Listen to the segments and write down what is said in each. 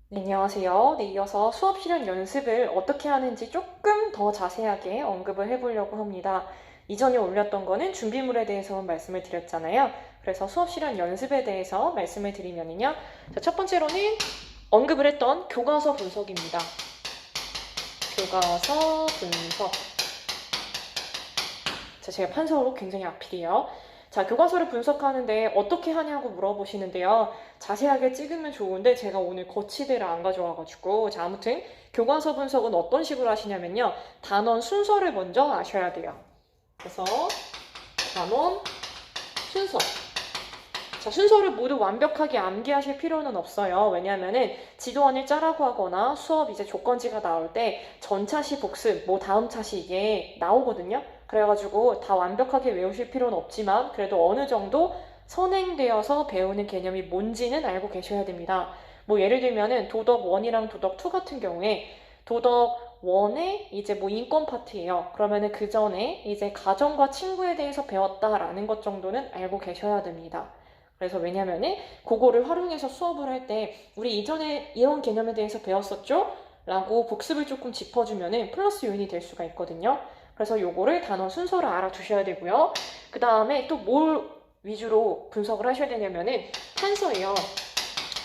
네, 안녕하세요. 네, 이어서 수업 실현 연습을 어떻게 하는지 조금 더 자세하게 언급을 해보려고 합니다. 이전에 올렸던 거는 준비물에 대해서 말씀을 드렸잖아요. 그래서 수업 실현 연습에 대해서 말씀을 드리면요. 자, 첫 번째로는 언급을 했던 교과서 분석입니다. 교과서 분석. 자, 제가 판서로 굉장히 악필이에요. 자, 교과서를 분석하는데 어떻게 하냐고 물어보시는데요. 자세하게 찍으면 좋은데 제가 오늘 거치대를 안 가져와가지고 자, 아무튼 교과서 분석은 어떤 식으로 하시냐면요. 단원 순서를 먼저 아셔야 돼요. 그래서 단원 순서. 자, 순서를 모두 완벽하게 암기하실 필요는 없어요. 왜냐하면은 지도안을 짜라고 하거나 수업 이제 조건지가 나올 때 전차시 복습, 뭐 다음 차시 이게 나오거든요. 그래가지고 다 완벽하게 외우실 필요는 없지만 그래도 어느 정도 선행되어서 배우는 개념이 뭔지는 알고 계셔야 됩니다. 뭐 예를 들면은 도덕 1이랑 도덕 2 같은 경우에 도덕 1에 이제 뭐 인권 파트예요. 그러면은 그 전에 이제 가정과 친구에 대해서 배웠다라는 것 정도는 알고 계셔야 됩니다. 그래서 왜냐면은 그거를 활용해서 수업을 할 때 우리 이전에 이런 개념에 대해서 배웠었죠? 라고 복습을 조금 짚어주면은 플러스 요인이 될 수가 있거든요. 그래서 요거를 단어 순서를 알아두셔야 되고요. 그 다음에 또 뭘 위주로 분석을 하셔야 되냐면은 판서예요.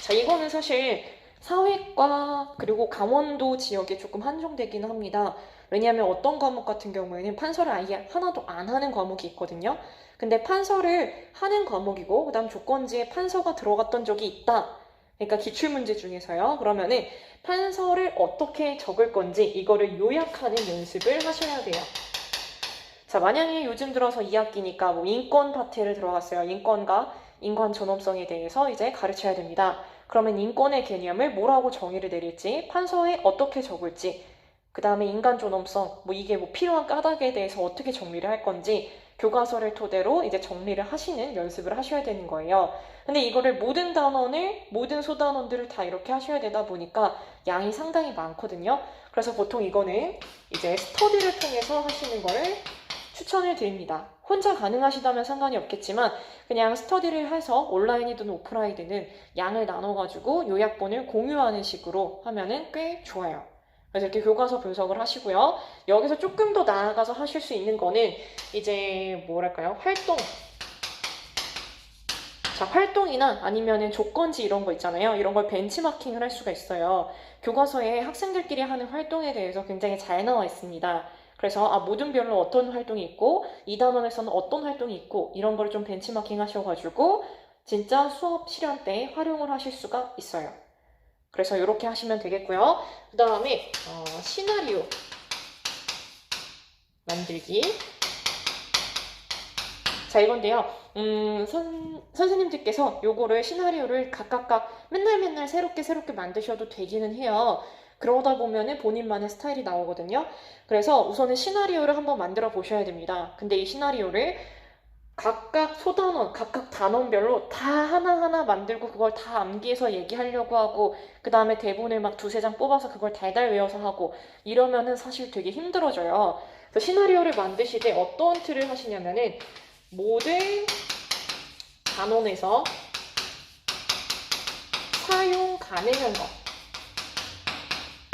자, 이거는 사실 사회과 그리고 강원도 지역에 조금 한정되기는 합니다. 왜냐하면 어떤 과목 같은 경우에는 판서를 아예 하나도 안 하는 과목이 있거든요. 근데 판서를 하는 과목이고 그다음 조건지에 판서가 들어갔던 적이 있다. 그러니까 기출문제 중에서요. 그러면은 판서를 어떻게 적을 건지 이거를 요약하는 연습을 하셔야 돼요. 자, 만약에 요즘 들어서 2학기니까 뭐 인권 파트를 들어갔어요. 인권과 인간 존엄성에 대해서 이제 가르쳐야 됩니다. 그러면 인권의 개념을 뭐라고 정의를 내릴지, 판서에 어떻게 적을지, 그 다음에 인간 존엄성, 뭐 이게 뭐 필요한 까닭에 대해서 어떻게 정리를 할 건지, 교과서를 토대로 이제 정리를 하시는 연습을 하셔야 되는 거예요. 근데 이거를 모든 단원을, 모든 소단원들을 다 이렇게 하셔야 되다 보니까 양이 상당히 많거든요. 그래서 보통 이거는 이제 스터디를 통해서 하시는 거를 추천을 드립니다. 혼자 가능하시다면 상관이 없겠지만 그냥 스터디를 해서 온라인이든 오프라인이든 양을 나눠가지고 요약본을 공유하는 식으로 하면은 꽤 좋아요. 그래서 이렇게 교과서 분석을 하시고요. 여기서 조금 더 나아가서 하실 수 있는 거는 이제 뭐랄까요? 활동. 자, 활동이나 아니면은 조건지 이런 거 있잖아요. 이런 걸 벤치마킹을 할 수가 있어요. 교과서에 학생들끼리 하는 활동에 대해서 굉장히 잘 나와 있습니다. 그래서 모든 별로 어떤 활동이 있고 이 단원에서는 어떤 활동이 있고 이런 걸 좀 벤치마킹 하셔가지고 진짜 수업 실현 때 활용을 하실 수가 있어요. 그래서 이렇게 하시면 되겠고요. 그 다음에 시나리오 만들기. 자, 이건데요. 선생님들께서 요거를 시나리오를 각각 맨날 새롭게 만드셔도 되기는 해요. 그러다 보면은 본인만의 스타일이 나오거든요. 그래서 우선은 시나리오를 한번 만들어 보셔야 됩니다. 근데 이 시나리오를 각각 소단원, 각각 단원별로 다 하나하나 만들고 그걸 다 암기해서 얘기하려고 하고 그 다음에 대본을 막 두세 장 뽑아서 그걸 달달 외워서 하고 이러면은 사실 되게 힘들어져요. 그래서 시나리오를 만드실 때 어떤 틀을 하시냐면은 모든 단원에서 사용 가능한 것.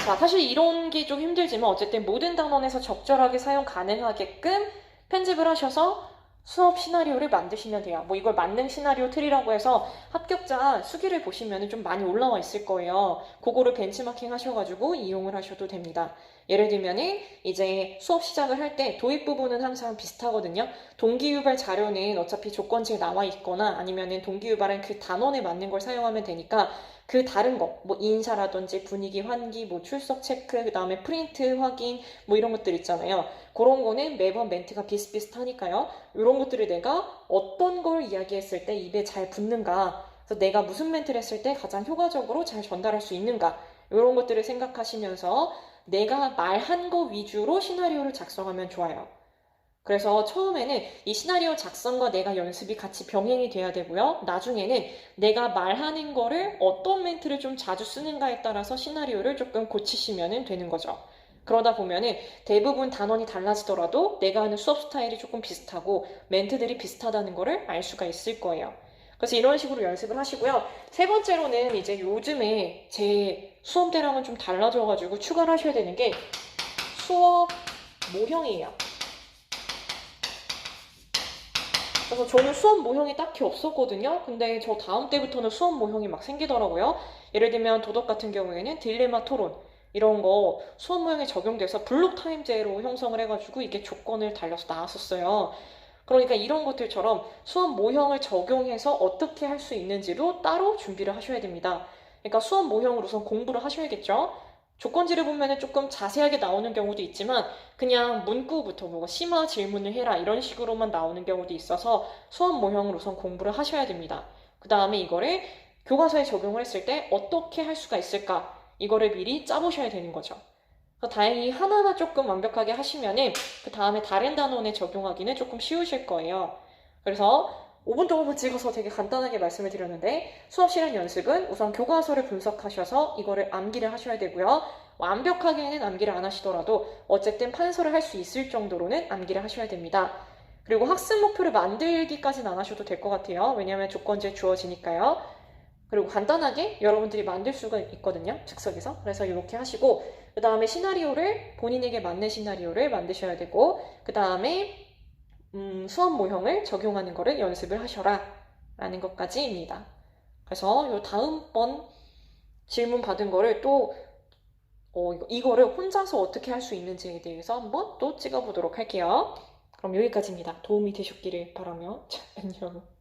자, 사실 이런 게 좀 힘들지만 어쨌든 모든 단원에서 적절하게 사용 가능하게끔 편집을 하셔서 수업 시나리오를 만드시면 돼요. 뭐 이걸 만능 시나리오 틀이라고 해서 합격자 수기를 보시면 좀 많이 올라와 있을 거예요. 그거를 벤치마킹 하셔가지고 이용을 하셔도 됩니다. 예를 들면은 이제 수업 시작을 할 때 도입 부분은 항상 비슷하거든요. 동기유발 자료는 어차피 조건지에 나와 있거나 아니면은 동기유발은 그 단원에 맞는 걸 사용하면 되니까 그 다른 거, 뭐 인사라든지 분위기 환기, 뭐 출석 체크, 그 다음에 프린트 확인, 뭐 이런 것들 있잖아요. 그런 거는 매번 멘트가 비슷비슷하니까요. 이런 것들을 내가 어떤 걸 이야기했을 때 입에 잘 붙는가, 그래서 내가 무슨 멘트를 했을 때 가장 효과적으로 잘 전달할 수 있는가, 이런 것들을 생각하시면서 내가 말한 거 위주로 시나리오를 작성하면 좋아요. 그래서 처음에는 이 시나리오 작성과 내가 연습이 같이 병행이 돼야 되고요. 나중에는 내가 말하는 거를 어떤 멘트를 좀 자주 쓰는가에 따라서 시나리오를 조금 고치시면 되는 거죠. 그러다 보면은 대부분 단원이 달라지더라도 내가 하는 수업 스타일이 조금 비슷하고 멘트들이 비슷하다는 거를 알 수가 있을 거예요. 그래서 이런 식으로 연습을 하시고요. 세 번째로는 이제 요즘에 제 수업 때랑은 좀 달라져가지고 추가를 하셔야 되는 게 수업 모형이에요. 그래서 저는 수업 모형이 딱히 없었거든요. 근데 저 다음 때부터는 수업 모형이 막 생기더라고요. 예를 들면 도덕 같은 경우에는 딜레마 토론 이런 거 수업 모형에 적용돼서 블록 타임제로 형성을 해가지고 이게 조건을 달려서 나왔었어요. 그러니까 이런 것들처럼 수업 모형을 적용해서 어떻게 할 수 있는지도 따로 준비를 하셔야 됩니다. 그러니까 수업 모형으로 우선 공부를 하셔야겠죠. 조건지를 보면은 조금 자세하게 나오는 경우도 있지만 그냥 문구부터 뭐 심화 질문을 해라 이런 식으로만 나오는 경우도 있어서 수업 모형으로 우선 공부를 하셔야 됩니다. 그 다음에 이거를 교과서에 적용을 했을 때 어떻게 할 수가 있을까? 이거를 미리 짜보셔야 되는 거죠. 다행히 하나만 조금 완벽하게 하시면은 그 다음에 다른 단원에 적용하기는 조금 쉬우실 거예요. 그래서 5분 동안만 찍어서 되게 간단하게 말씀을 드렸는데 수업 실행 연습은 우선 교과서를 분석하셔서 이거를 암기를 하셔야 되고요. 완벽하게는 암기를 안 하시더라도 어쨌든 판서를 할 수 있을 정도로는 암기를 하셔야 됩니다. 그리고 학습 목표를 만들기까지는 안 하셔도 될 것 같아요. 왜냐하면 조건지에 주어지니까요. 그리고 간단하게 여러분들이 만들 수가 있거든요. 즉석에서. 그래서 이렇게 하시고 그 다음에 시나리오를 본인에게 맞는 시나리오를 만드셔야 되고 그 다음에 수업 모형을 적용하는 거를 연습을 하셔라 라는 것까지입니다. 그래서 요 다음번 질문 받은 거를 또 이거를 혼자서 어떻게 할 수 있는지에 대해서 한번 또 찍어보도록 할게요. 그럼 여기까지입니다. 도움이 되셨기를 바라며 안녕.